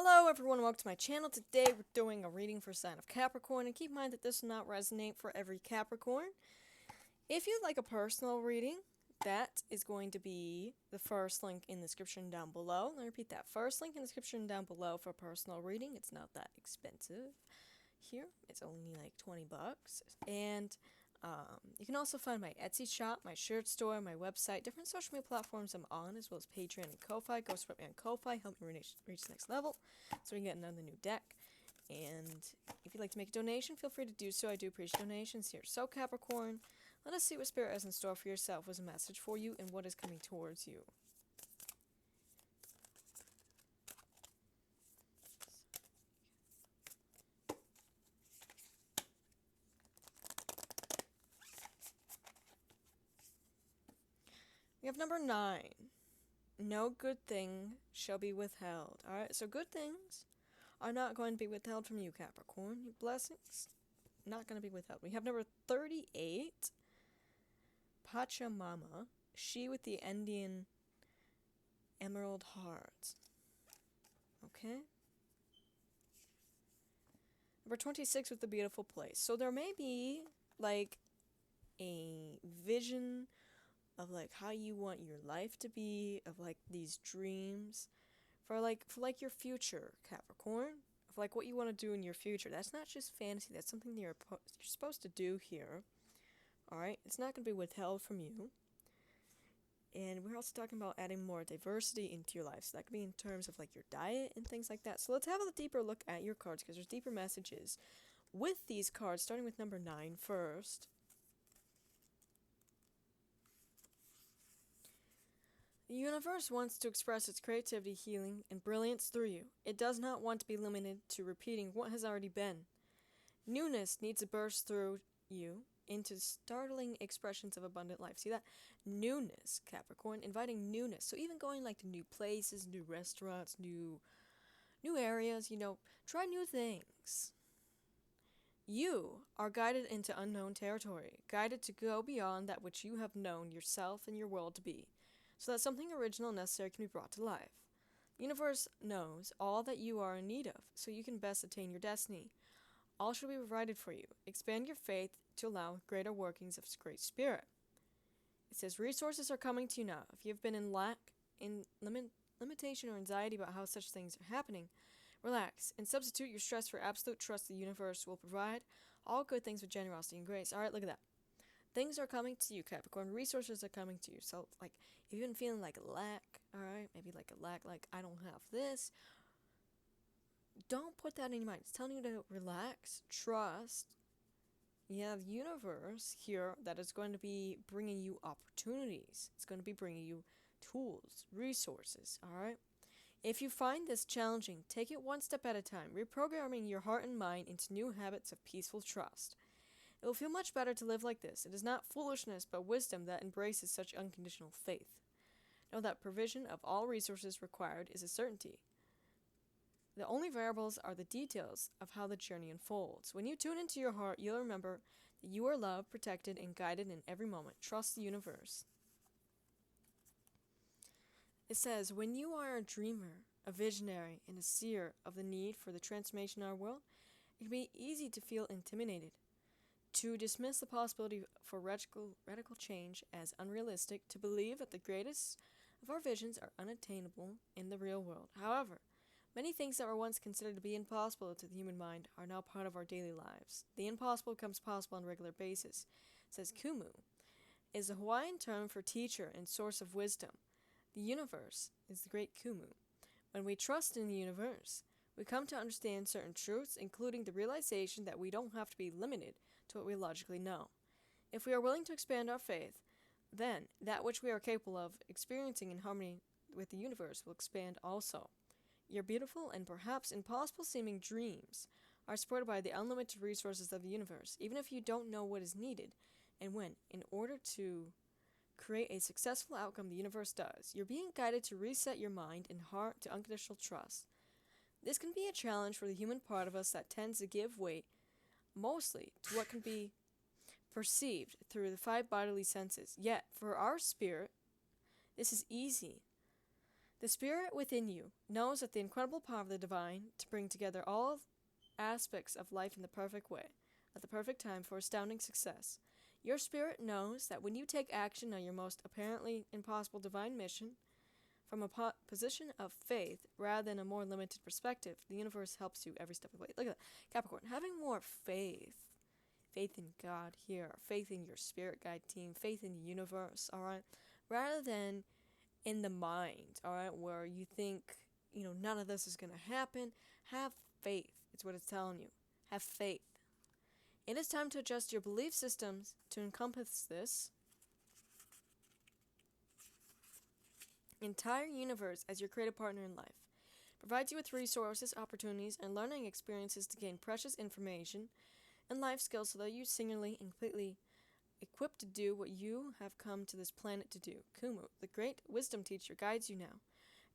Hello everyone, welcome to my channel. Today we're doing a reading for sign of Capricorn, and keep in mind that this will not resonate for every Capricorn. If you'd like a personal reading, that is going to be the first link in the description down below. Let me repeat that. First link in the description down below for personal reading. It's not that expensive here. It's only like 20 bucks. And you can also find my Etsy shop, my shirt store, my website, different social media platforms I'm on, as well as Patreon and Ko-Fi. Go support me on Ko-Fi, help me reach the next level so we can get another new deck. And if you'd like to make a donation, feel free to do so. I do appreciate donations here. So Capricorn, let us see what Spirit has in store for yourself. What's a message for you and what is coming towards you? We have number 9. No good thing shall be withheld. Alright, so good things are not going to be withheld from you, Capricorn. Your blessings, not going to be withheld. We have number 38. Pachamama. She with the Indian emerald heart. Okay. Number 26 with the beautiful place. So there may be like a vision of like how you want your life to be, of like these dreams for your future, Capricorn, of like what you want to do in your future. That's not just fantasy. That's something that you're supposed to do here. All right, it's not going to be withheld from you. And we're also talking about adding more diversity into your life. So that could be in terms of like your diet and things like that. So let's have a deeper look at your cards because there's deeper messages with these cards, starting with number 9 first. The universe wants to express its creativity, healing, and brilliance through you. It does not want to be limited to repeating what has already been. Newness needs to burst through you into startling expressions of abundant life. See that? Newness, Capricorn, inviting newness. So even going like to new places, new restaurants, new areas, try new things. You are guided into unknown territory, guided to go beyond that which you have known yourself and your world to be, so that something original and necessary can be brought to life. The universe knows all that you are in need of, so you can best attain your destiny. All shall be provided for you. Expand your faith to allow greater workings of Great Spirit. It says, resources are coming to you now. If you have been in lack, limitation, or anxiety about how such things are happening, relax and substitute your stress for absolute trust the universe will provide all good things with generosity and grace. Alright, look at that. Things are coming to you, Capricorn. Resources are coming to you. So, like, if you've been feeling like lack, alright, maybe like a lack, like, I don't have this, don't put that in your mind. It's telling you to relax, trust. You have the universe here that is going to be bringing you opportunities. It's going to be bringing you tools, resources, alright? If you find this challenging, take it one step at a time, reprogramming your heart and mind into new habits of peaceful trust. It will feel much better to live like this. It is not foolishness, but wisdom that embraces such unconditional faith. Know that provision of all resources required is a certainty. The only variables are the details of how the journey unfolds. When you tune into your heart, you'll remember that you are loved, protected, and guided in every moment. Trust the universe. It says, when you are a dreamer, a visionary, and a seer of the need for the transformation of our world, it can be easy to feel intimidated, to dismiss the possibility for radical change as unrealistic, to believe that the greatest of our visions are unattainable in the real world. However, many things that were once considered to be impossible to the human mind are now part of our daily lives. The impossible becomes possible on a regular basis. It says Kumu is a Hawaiian term for teacher and source of wisdom. The universe is the great Kumu. When we trust in the universe, we come to understand certain truths, including the realization that we don't have to be limited to what we logically know. If we are willing to expand our faith, then that which we are capable of experiencing in harmony with the universe will expand also. Your beautiful and perhaps impossible-seeming dreams are supported by the unlimited resources of the universe, even if you don't know what is needed and when, in order to create a successful outcome. The universe does. You're being guided to reset your mind and heart to unconditional trust. This can be a challenge for the human part of us that tends to give weight mostly to what can be perceived through the 5 bodily senses. Yet, for our spirit, this is easy. The spirit within you knows that the incredible power of the divine to bring together all aspects of life in the perfect way, at the perfect time for astounding success. Your spirit knows that when you take action on your most apparently impossible divine mission, from a position of faith rather than a more limited perspective, the universe helps you every step of the way. Look at that. Capricorn, having more faith in God here, faith in your spirit guide team, faith in the universe, all right? Rather than in the mind, all right, where you think, none of this is going to happen. Have faith. It's what it's telling you. Have faith. It is time to adjust your belief systems to encompass this entire universe as your creative partner in life. Provides you with resources, opportunities, and learning experiences to gain precious information and life skills so that you're singularly and completely equipped to do what you have come to this planet to do. Kumu, the great wisdom teacher, guides you now.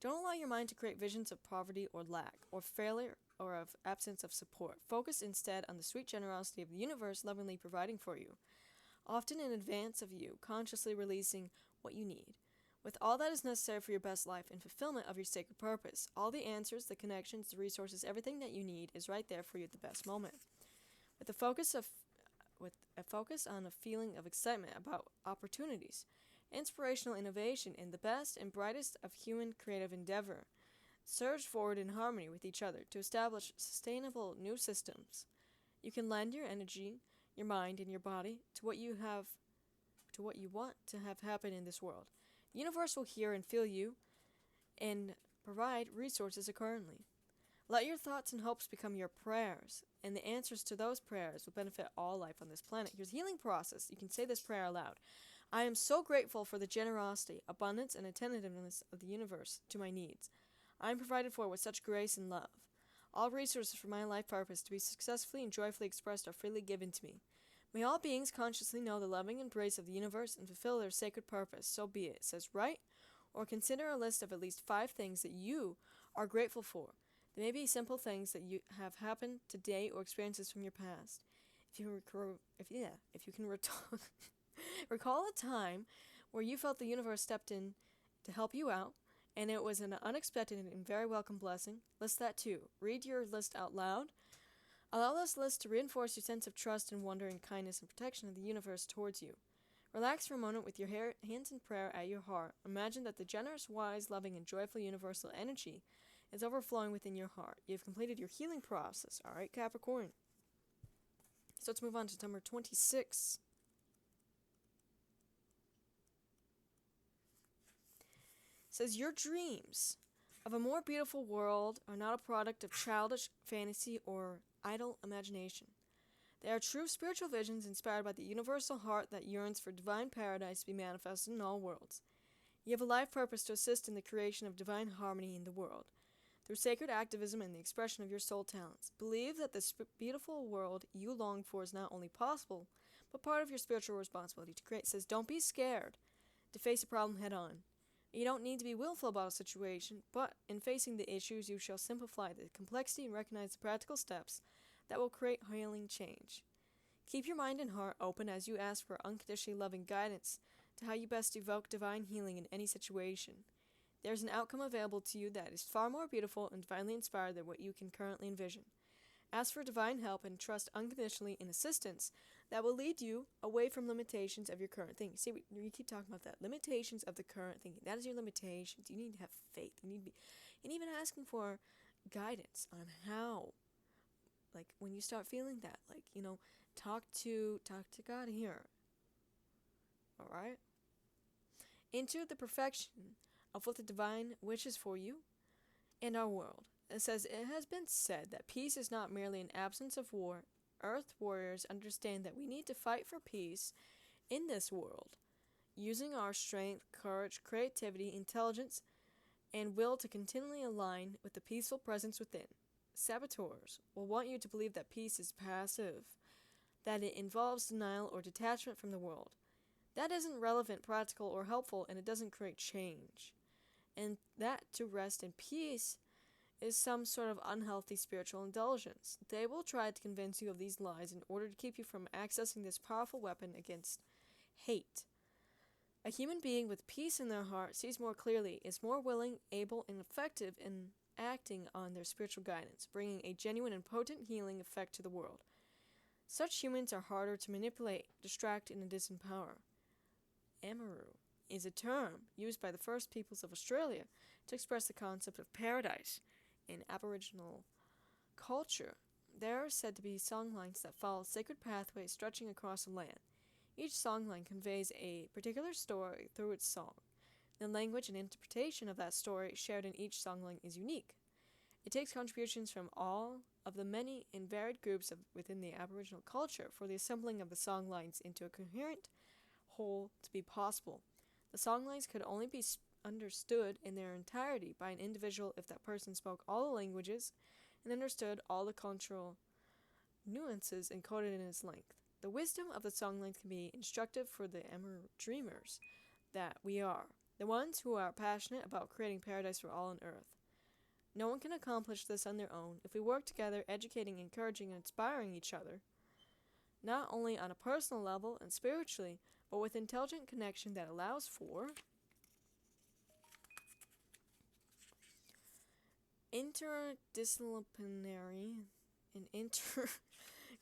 Don't allow your mind to create visions of poverty or lack, or failure, or of absence of support. Focus instead on the sweet generosity of the universe lovingly providing for you, often in advance of you, consciously releasing what you need. With all that is necessary for your best life and fulfillment of your sacred purpose, all the answers, the connections, the resources, everything that you need is right there for you at the best moment. With a focus on a feeling of excitement about opportunities, inspirational innovation, and the best and brightest of human creative endeavor, surge forward in harmony with each other to establish sustainable new systems. You can lend your energy, your mind, and your body to what you want to have happen in this world. The universe will hear and feel you and provide resources accordingly. Let your thoughts and hopes become your prayers, and the answers to those prayers will benefit all life on this planet. Here's the healing process. You can say this prayer aloud. I am so grateful for the generosity, abundance, and attentiveness of the universe to my needs. I am provided for with such grace and love. All resources for my life purpose to be successfully and joyfully expressed are freely given to me. May all beings consciously know the loving embrace of the universe and fulfill their sacred purpose. So be it. Says write or consider a list of at least 5 things that you are grateful for. They may be simple things that you have happened today or experiences from your past. If you can recall a time where you felt the universe stepped in to help you out, and it was an unexpected and very welcome blessing, list that too. Read your list out loud. Allow this list to reinforce your sense of trust and wonder and kindness and protection of the universe towards you. Relax for a moment with your hands in prayer at your heart. Imagine that the generous, wise, loving, and joyful universal energy is overflowing within your heart. You've completed your healing process. All right, Capricorn. So let's move on to number 26. It says, your dreams of a more beautiful world are not a product of childish fantasy or idle imagination. They are true spiritual visions inspired by the universal heart that yearns for divine paradise to be manifested in all worlds. You have a life purpose to assist in the creation of divine harmony in the world, through sacred activism and the expression of your soul talents. Believe that this beautiful world you long for is not only possible, but part of your spiritual responsibility to create. It says, don't be scared to face a problem head on. You don't need to be willful about a situation, but in facing the issues, you shall simplify the complexity and recognize the practical steps that will create healing change. Keep your mind and heart open as you ask for unconditionally loving guidance to how you best evoke divine healing in any situation. There's an outcome available to you that is far more beautiful and divinely inspired than what you can currently envision. Ask for divine help and trust unconditionally in assistance that will lead you away from limitations of your current thinking. See, we keep talking about that. Limitations of the current thinking. That is your limitations. You need to have faith. You need to be, and even asking for guidance on how, like when you start feeling that, like, talk to God here. All right? Into the perfection of what the divine wishes for you and our world. It says, it has been said that peace is not merely an absence of war. Earth warriors understand that we need to fight for peace in this world, using our strength, courage, creativity, intelligence, and will to continually align with the peaceful presence within. Saboteurs will want you to believe that peace is passive, that it involves denial or detachment from the world. That isn't relevant, practical, or helpful, and it doesn't create change. And that to rest in peace is some sort of unhealthy spiritual indulgence. They will try to convince you of these lies in order to keep you from accessing this powerful weapon against hate. A human being with peace in their heart sees more clearly, is more willing, able, and effective in acting on their spiritual guidance, bringing a genuine and potent healing effect to the world. Such humans are harder to manipulate, distract, and disempower. Amaru is a term used by the first peoples of Australia to express the concept of paradise in Aboriginal culture. There are said to be songlines that follow sacred pathways stretching across the land. Each songline conveys a particular story through its song. The language and interpretation of that story shared in each songline is unique. It takes contributions from all of the many and varied groups within the Aboriginal culture for the assembling of the songlines into a coherent whole to be possible. The songlines could only be understood in their entirety by an individual if that person spoke all the languages and understood all the cultural nuances encoded in its length. The wisdom of the songlines can be instructive for the Emerald dreamers that we are, the ones who are passionate about creating paradise for all on earth. No one can accomplish this on their own if we work together, educating, encouraging, and inspiring each other, not only on a personal level and spiritually, but with intelligent connection that allows for interdisciplinary and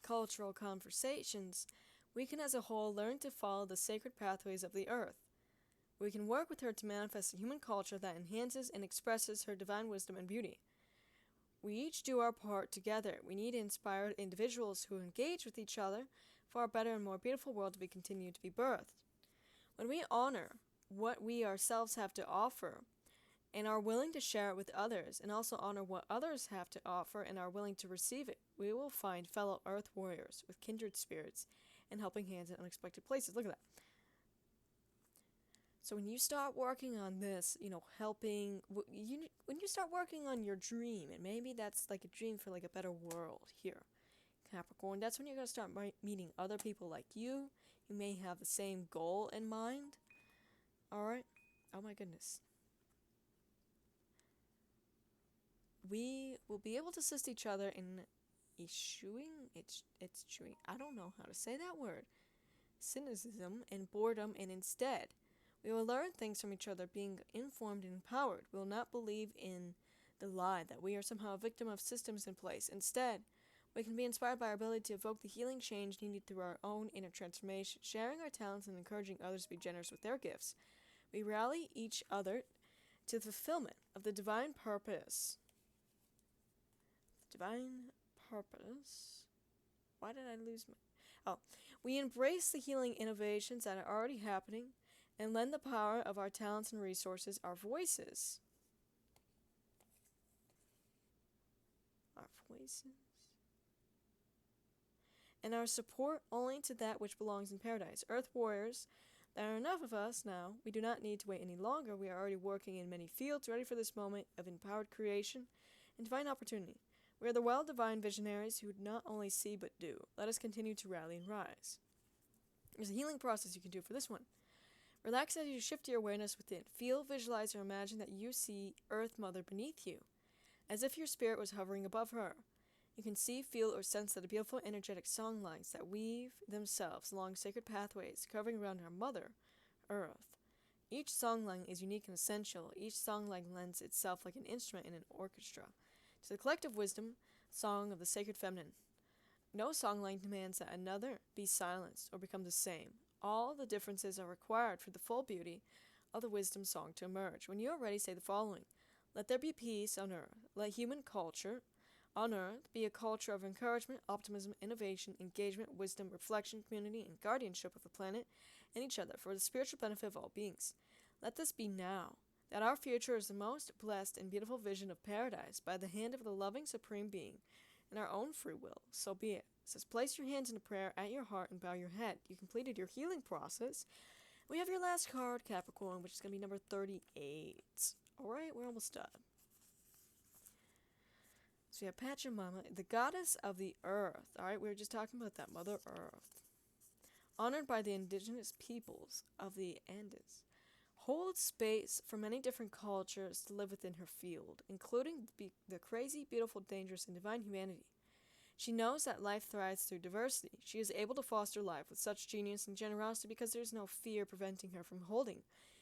intercultural conversations. We can as a whole learn to follow the sacred pathways of the earth. We can work with her to manifest a human culture that enhances and expresses her divine wisdom and beauty. We each do our part together. We need inspired individuals who engage with each other for a better and more beautiful world to be continued to be birthed. When we honor what we ourselves have to offer and are willing to share it with others, and also honor what others have to offer and are willing to receive it, we will find fellow earth warriors with kindred spirits and helping hands in unexpected places. Look at that. So when you start working on this, helping, when you start working on your dream, and maybe that's like a dream for like a better world here, Capricorn, that's when you're going to start meeting other people like you. You may have the same goal in mind. Alright? Oh my goodness. We will be able to assist each other in eschewing, I don't know how to say that word, cynicism and boredom, and instead, we will learn things from each other, being informed and empowered. We will not believe in the lie that we are somehow a victim of systems in place. Instead, we can be inspired by our ability to evoke the healing change needed through our own inner transformation, sharing our talents and encouraging others to be generous with their gifts. We rally each other to the fulfillment of the divine purpose. Why did I lose my... We embrace the healing innovations that are already happening and lend the power of our talents and resources, our voices. And our support only to that which belongs in paradise. Earth warriors, there are enough of us now. We do not need to wait any longer. We are already working in many fields, ready for this moment of empowered creation and divine opportunity. We are the well-divine visionaries who not only see but do. Let us continue to rally and rise. There's a healing process you can do for this one. Relax as you shift your awareness within. Feel, visualize, or imagine that you see Earth Mother beneath you, as if your spirit was hovering above her. You can see, feel, or sense that the beautiful energetic songlines that weave themselves along sacred pathways covering around our Mother, Earth. Each songline is unique and essential. Each songline lends itself like an instrument in an orchestra to the collective wisdom song of the sacred feminine. No songline demands that another be silenced or become the same. All the differences are required for the full beauty of the wisdom song to emerge. When you are ready, say the following. Let there be peace on earth. Let human culture on earth be a culture of encouragement, optimism, innovation, engagement, wisdom, reflection, community, and guardianship of the planet and each other for the spiritual benefit of all beings. Let this be now, that our future is the most blessed and beautiful vision of paradise by the hand of the loving Supreme Being and our own free will. So be it. It says, place your hands in a prayer at your heart and bow your head. You completed your healing process. We have your last card, Capricorn, which is going to be number 38. Alright, we're almost done. So we have Pachamama, the goddess of the earth. Alright, we were just talking about that, Mother Earth. Honored by the indigenous peoples of the Andes. Holds space for many different cultures to live within her field, including the crazy, beautiful, dangerous, and divine humanity. She knows that life thrives through diversity. She is able to foster life with such genius and generosity because there is no fear preventing her from holding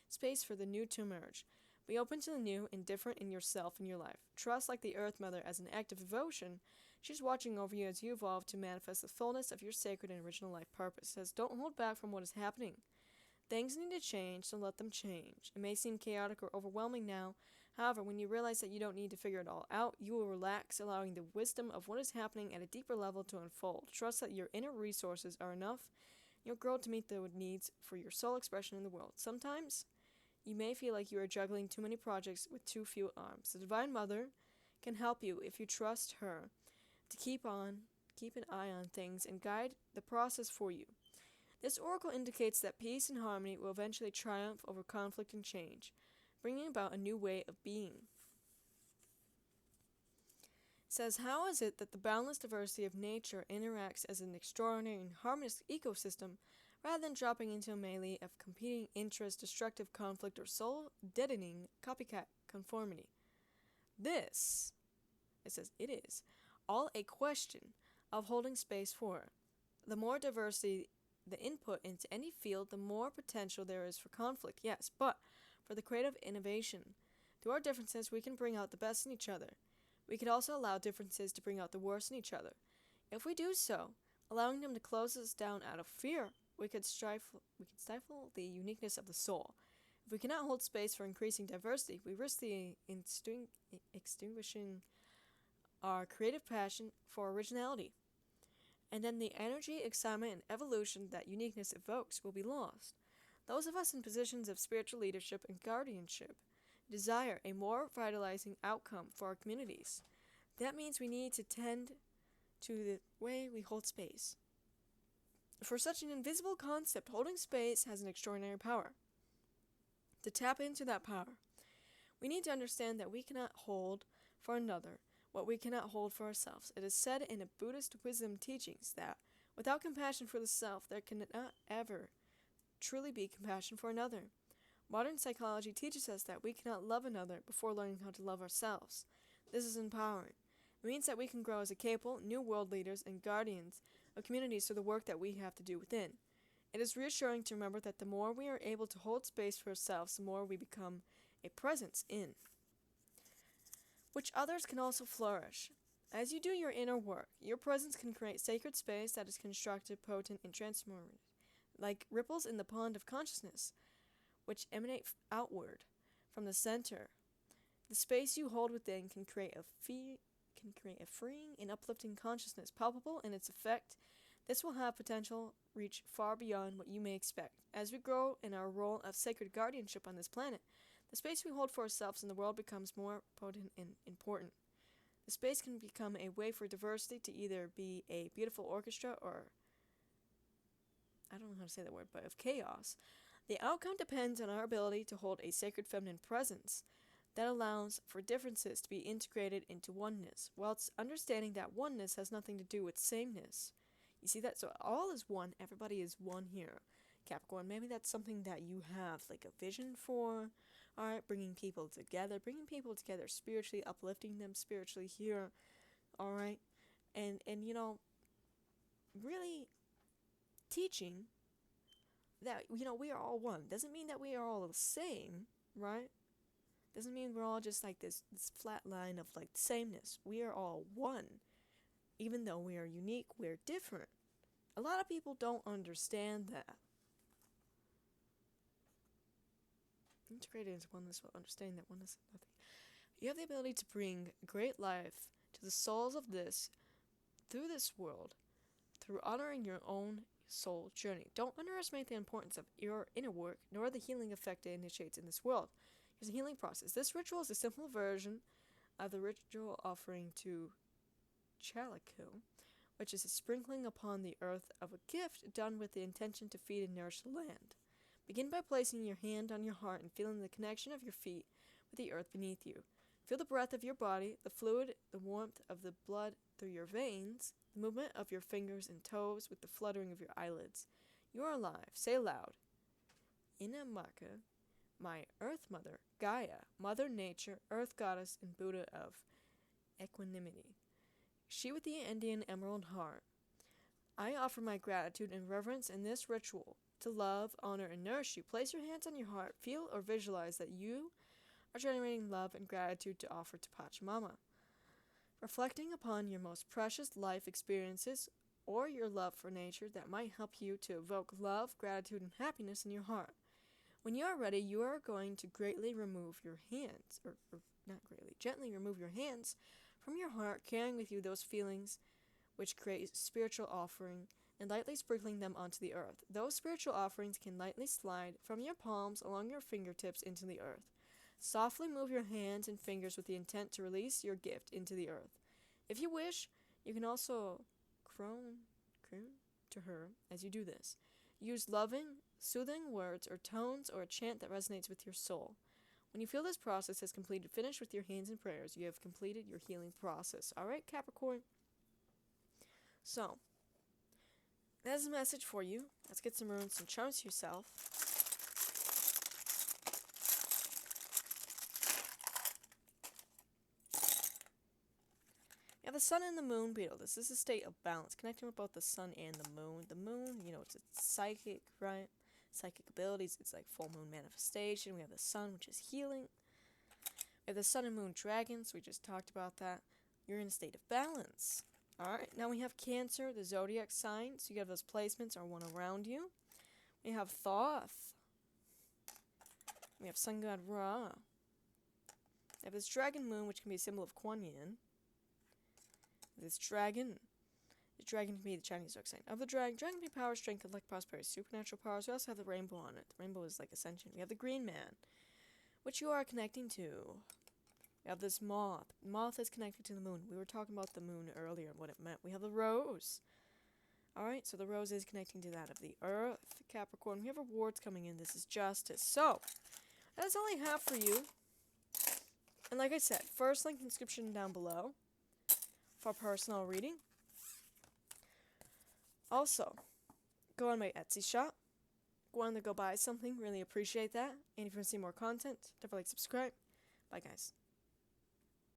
space for the new to emerge. Be open to the new and different in yourself and your life. Trust like the Earth Mother as an act of devotion. She's watching over you as you evolve to manifest the fullness of your sacred and original life purpose. It says, don't hold back from what is happening. Things need to change, so let them change. It may seem chaotic or overwhelming now. However, when you realize that you don't need to figure it all out, you will relax, allowing the wisdom of what is happening at a deeper level to unfold. Trust that your inner resources are enough. You'll grow to meet the needs for your soul expression in the world. Sometimes, you may feel like you are juggling too many projects with too few arms. The Divine Mother can help you if you trust her to keep an eye on things and guide the process for you. This oracle indicates that peace and harmony will eventually triumph over conflict and change, bringing about a new way of being. It says, how is it that the boundless diversity of nature interacts as an extraordinary and harmonious ecosystem rather than dropping into a melee of competing interests, destructive conflict, or soul-deadening copycat conformity? This, it says, it is all a question of holding space for. The more diversity the input into any field, the more potential there is for conflict, yes, but for the creative innovation. Through our differences, we can bring out the best in each other. We could also allow differences to bring out the worst in each other. If we do so, allowing them to close us down out of fear, we could stifle the uniqueness of the soul. If we cannot hold space for increasing diversity, we risk the extinguishing our creative passion for originality. And then the energy, excitement, and evolution that uniqueness evokes will be lost. Those of us in positions of spiritual leadership and guardianship desire a more vitalizing outcome for our communities. That means we need to tend to the way we hold space. For such an invisible concept, holding space has an extraordinary power. To tap into that power, we need to understand that we cannot hold for another what we cannot hold for ourselves. It is said in a Buddhist wisdom teachings that without compassion for the self, there cannot ever truly be compassion for another. Modern psychology teaches us that we cannot love another before learning how to love ourselves. This is empowering. It means that we can grow as a capable, new world leaders and guardians of communities through the work that we have to do within. It is reassuring to remember that the more we are able to hold space for ourselves, the more we become a presence in which others can also flourish. As you do your inner work, your presence can create sacred space that is constructive, potent, and transformative, like ripples in the pond of consciousness, which emanate outward from the center. The space you hold within can create a freeing and uplifting consciousness, palpable in its effect. This will have potential reach far beyond what you may expect. As we grow in our role of sacred guardianship on this planet, the space we hold for ourselves in the world becomes more potent and important. The space can become a way for diversity to either be a beautiful orchestra or, I don't know how to say that word, but of chaos. The outcome depends on our ability to hold a sacred feminine presence that allows for differences to be integrated into oneness, whilst understanding that oneness has nothing to do with sameness. You see that? So all is one. Everybody is one here. Capricorn, maybe that's something that you have like a vision for. Alright, bringing people together spiritually, uplifting them spiritually here. Alright, and you know, really teaching that, you know, we are all one. Doesn't mean that we are all the same, right? Doesn't mean we're all just like this flat line of like sameness. We are all one. Even though we are unique, we're different. A lot of people don't understand that. Integrated into oneness while understanding that oneness is nothing. You have the ability to bring great life to the souls of this, through this world, through honoring your own soul journey. Don't underestimate the importance of your inner work, nor the healing effect it initiates in this world. Here's a healing process. This ritual is a simple version of the ritual offering to Chalico, which is a sprinkling upon the earth of a gift done with the intention to feed and nourish the land. Begin by placing your hand on your heart and feeling the connection of your feet with the earth beneath you. Feel the breath of your body, the fluid, the warmth of the blood through your veins, the movement of your fingers and toes with the fluttering of your eyelids. You are alive. Say aloud. Inamaka, my earth mother, Gaia, Mother Nature, Earth Goddess, and Buddha of equanimity. She with the Indian emerald heart. I offer my gratitude and reverence in this ritual to love, honor, and nourish you. Place your hands on your heart. Feel or visualize that you are generating love and gratitude to offer to Pachamama. Reflecting upon your most precious life experiences or your love for nature that might help you to evoke love, gratitude, and happiness in your heart. When you are ready, you are going to greatly remove your hands, or not greatly, gently remove your hands from your heart, carrying with you those feelings which create spiritual offering, and lightly sprinkling them onto the earth. Those spiritual offerings can lightly slide from your palms along your fingertips into the earth. Softly move your hands and fingers with the intent to release your gift into the earth. If you wish, you can also croon to her as you do this. Use loving, soothing words or tones or a chant that resonates with your soul. When you feel this process has completed, finish with your hands and prayers. You have completed your healing process. Alright, Capricorn? So, that's a message for you. Let's get some runes, some charms yourself. You have the sun and the moon beetle. This is a state of balance, connecting with both the sun and the moon. The moon, it's psychic, right? Psychic abilities. It's like full moon manifestation. We have the sun, which is healing. We have the sun and moon dragons. We just talked about that. You're in a state of balance. Alright, now we have Cancer, the zodiac sign. So you have those placements are one around you. We have Thoth. We have sun god Ra. We have this dragon moon, which can be a symbol of Kuan Yin. This dragon can be the Chinese zodiac sign of the dragon. Dragon can be power, strength, luck, prosperity, supernatural powers. We also have the rainbow on it. The rainbow is like ascension. We have the green man, which you are connecting to. We have this moth. Moth is connected to the moon. We were talking about the moon earlier and what it meant. We have the rose. Alright, so the rose is connecting to that of the earth. Capricorn, we have rewards coming in. This is justice. So, that is all I have for you. And like I said, first link in the description down below for personal reading. Also, go on my Etsy shop. Go on to go buy something. Really appreciate that. And if you want to see more content, definitely subscribe. Bye, guys.